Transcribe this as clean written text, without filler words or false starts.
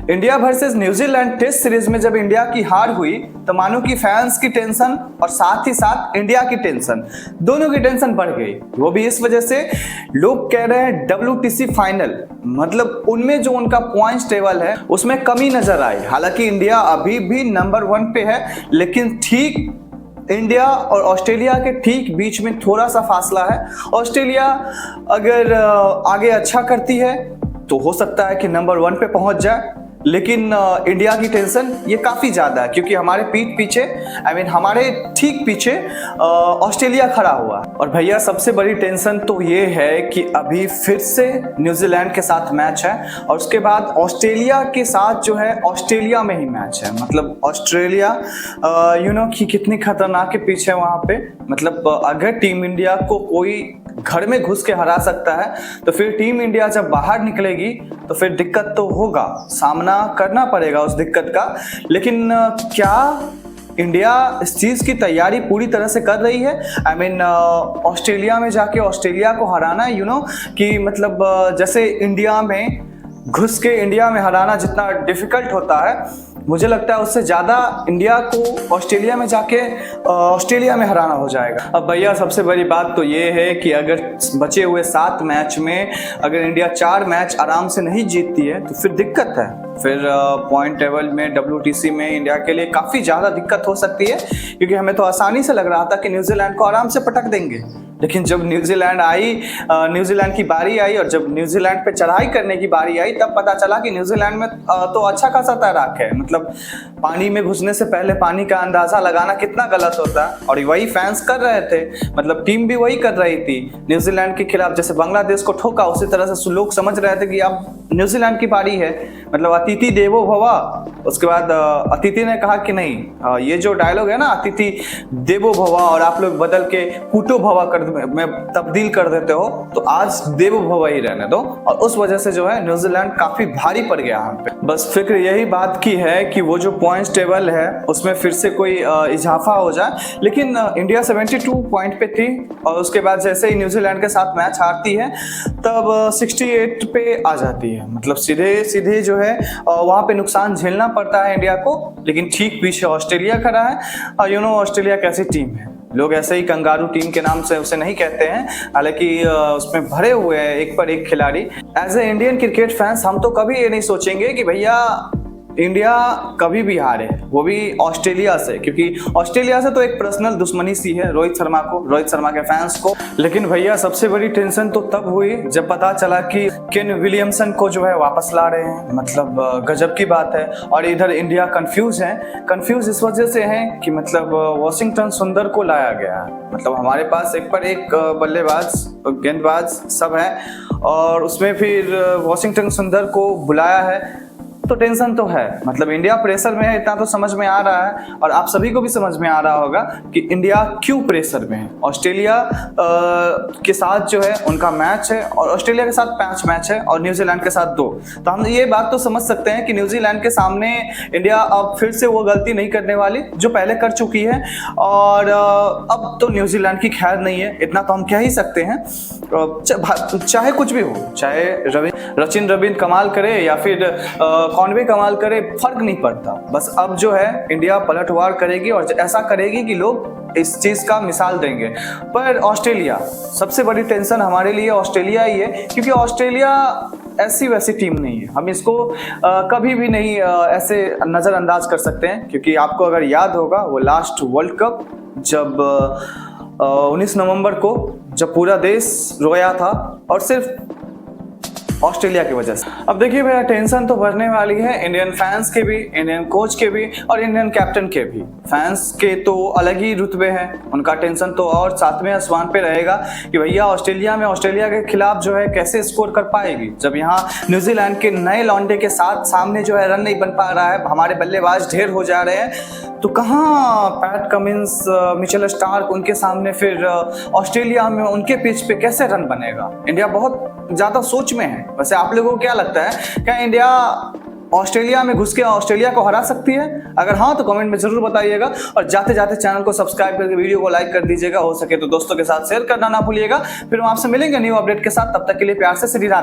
India versus New Zealand test series में जब India की हार हुई तो मानो कि फैंस की टेंशन और साथ ही साथ इंडिया की टेंशन, दोनों की टेंशन बढ़ गई। वो भी इस वजह से लोग कह रहे हैं WTC फाइनल, मतलब उनमें जो उनका पॉइंट्स टेबल है उसमें कमी नजर आई। हालांकि इंडिया अभी भी नंबर 1 पे है, लेकिन ठीक इंडिया और ऑस्ट्रेलिया के ठीक बीच में थोड़ा सा फासला है। ऑस्ट्रेलिया अगर आगे अच्छा करती है तो हो सकता है कि नंबर 1 पे पहुंच जाए, लेकिन इंडिया की टेंशन ये काफ़ी ज़्यादा है क्योंकि हमारे पीठ पीछे हमारे ठीक पीछे ऑस्ट्रेलिया खड़ा हुआ है। और भैया सबसे बड़ी टेंशन तो ये है कि अभी फिर से न्यूजीलैंड के साथ मैच है और उसके बाद ऑस्ट्रेलिया के साथ जो है ऑस्ट्रेलिया में ही मैच है। मतलब ऑस्ट्रेलिया कि कितनी खतरनाक के पीछे वहाँ पे, मतलब अगर टीम इंडिया को कोई घर में घुस के हरा सकता है तो फिर टीम इंडिया जब बाहर निकलेगी तो फिर दिक्कत तो होगा, सामना करना पड़ेगा उस दिक्कत का। लेकिन क्या इंडिया इस चीज की तैयारी पूरी तरह से कर रही है? ऑस्ट्रेलिया में जाके ऑस्ट्रेलिया को हराना, कि मतलब जैसे इंडिया में घुस के इंडिया में हराना जितना डिफिकल्ट होता है, मुझे लगता है उससे ज़्यादा इंडिया को ऑस्ट्रेलिया में जाके ऑस्ट्रेलिया में हराना हो जाएगा। अब भैया सबसे बड़ी बात तो ये है कि अगर बचे हुए 7 मैच में अगर इंडिया 4 मैच आराम से नहीं जीतती है तो फिर दिक्कत है। फिर पॉइंट टेबल में WTC में इंडिया के लिए काफ़ी ज़्यादा दिक्कत हो सकती है, क्योंकि हमें तो आसानी से लग रहा था कि न्यूजीलैंड को आराम से पटक देंगे। लेकिन जब न्यूजीलैंड की बारी आई और जब न्यूजीलैंड पे चढ़ाई करने की बारी आई तब पता चला कि न्यूजीलैंड में तो अच्छा खासा तैराक है। मतलब पानी में घुसने से पहले पानी का अंदाजा लगाना कितना गलत होता है, और वही फैंस कर रहे थे, मतलब टीम भी वही कर रही थी न्यूजीलैंड के खिलाफ। जैसे बांग्लादेश को ठोका उसी तरह से लोग समझ रहे थे कि अब न्यूजीलैंड की बारी है, मतलब अतिथि देवो भव। उसके बाद अतिथि ने कहा कि नहीं, ये जो डायलॉग है ना, अतिथि देवो भव, और आप लोग बदल के कुटो भव में तब्दील कर देते हो, तो आज देवो भव ही रहने दो। और उस वजह से जो है न्यूजीलैंड काफी भारी पड़ गया हम पे। बस फिक्र यही बात की है कि वो जो पॉइंट्स टेबल है उसमें फिर से कोई इजाफा हो जाए। लेकिन इंडिया 72 पॉइंट पे थी और उसके बाद जैसे ही न्यूजीलैंड के साथ मैच हारती है तब 68 पे आ जाती है। मतलब सीधे जो है वहां पे नुकसान झेलना पड़ता है इंडिया को। लेकिन ठीक पीछे ऑस्ट्रेलिया खड़ा है, और ऑस्ट्रेलिया कैसी टीम है, लोग ऐसे ही कंगारू टीम के नाम से उसे नहीं कहते हैं, हालांकि उसमें भरे हुए हैं एक पर एक खिलाड़ी। As a Indian cricket fans हम तो कभी ये नहीं सोचेंगे कि भैया इंडिया कभी भी हारे, वो भी ऑस्ट्रेलिया से, क्योंकि ऑस्ट्रेलिया से तो एक पर्सनल दुश्मनी सी है रोहित शर्मा के फैंस को। लेकिन भैया सबसे बड़ी टेंशन तो तब हुई जब पता चला कि केन विलियमसन को जो है वापस ला रहे हैं। मतलब गजब की बात है। और इधर इंडिया कंफ्यूज इस वजह से है कि मतलब वॉशिंगटन सुंदर को लाया गया। मतलब हमारे पास एक पर एक बल्लेबाज गेंदबाज सब है और उसमें फिर वॉशिंगटन सुंदर को बुलाया है, तो टेंशन तो है। मतलब इंडिया प्रेशर में है, इतना तो समझ में आ रहा है, और आप सभी को भी समझ में आ रहा होगा कि इंडिया क्यों प्रेशर में है। ऑस्ट्रेलिया के साथ जो है उनका मैच है, और ऑस्ट्रेलिया के साथ 5 मैच है और न्यूजीलैंड के साथ 2। तो हम ये बात तो समझ सकते हैं कि न्यूजीलैंड के सामने इंडिया अब फिर से वो गलती नहीं करने वाली जो पहले कर चुकी है। और अब तो न्यूजीलैंड की खैर नहीं है, इतना तो हम कह ही सकते हैं। चाहे कुछ भी हो, चाहे रचिन रवींद्र कमाल करे या फिर कॉनवे कमाल करे, फर्क नहीं पड़ता। बस अब जो है इंडिया पलटवार करेगी और ऐसा करेगी कि लोग इस चीज का मिसाल देंगे। पर ऑस्ट्रेलिया, सबसे बड़ी टेंशन हमारे लिए ऑस्ट्रेलिया ही है, क्योंकि ऑस्ट्रेलिया ऐसी वैसी टीम नहीं है। हम इसको कभी भी नहीं ऐसे नज़रअंदाज कर सकते हैं, क्योंकि आपको अगर याद होगा वो लास्ट वर्ल्ड कप जब 19 नवंबर को जब पूरा देश रोया था, और सिर्फ ऑस्ट्रेलिया की वजह से। अब देखिए भैया टेंशन तो बढ़ने वाली है, इंडियन फैंस के भी, इंडियन कोच के भी और इंडियन कैप्टन के भी। फैंस के तो अलग ही रुतबे हैं, उनका टेंशन तो और 7वें आसमान पे रहेगा कि भैया ऑस्ट्रेलिया के खिलाफ जो है कैसे स्कोर कर पाएगी, जब यहाँ न्यूजीलैंड के नए लॉन्डे के साथ सामने जो है रन नहीं बन पा रहा है, हमारे बल्लेबाज ढेर हो जा रहे हैं। तो कहाँ पैट कमिंस, मिचेल स्टार्क, उनके सामने फिर ऑस्ट्रेलिया में उनके पिच पे कैसे रन बनेगा? इंडिया बहुत ज़्यादा सोच में है। वैसे आप लोगों को क्या लगता है, क्या इंडिया ऑस्ट्रेलिया में घुस के ऑस्ट्रेलिया को हरा सकती है? अगर हाँ तो कमेंट में जरूर बताइएगा, और जाते जाते चैनल को सब्सक्राइब करके वीडियो को लाइक कर दीजिएगा, हो सके तो दोस्तों के साथ शेयर करना ना भूलिएगा। फिर हम आपसे मिलेंगे न्यू अपडेट के साथ, तब तक के लिए प्यार से श्री राधे।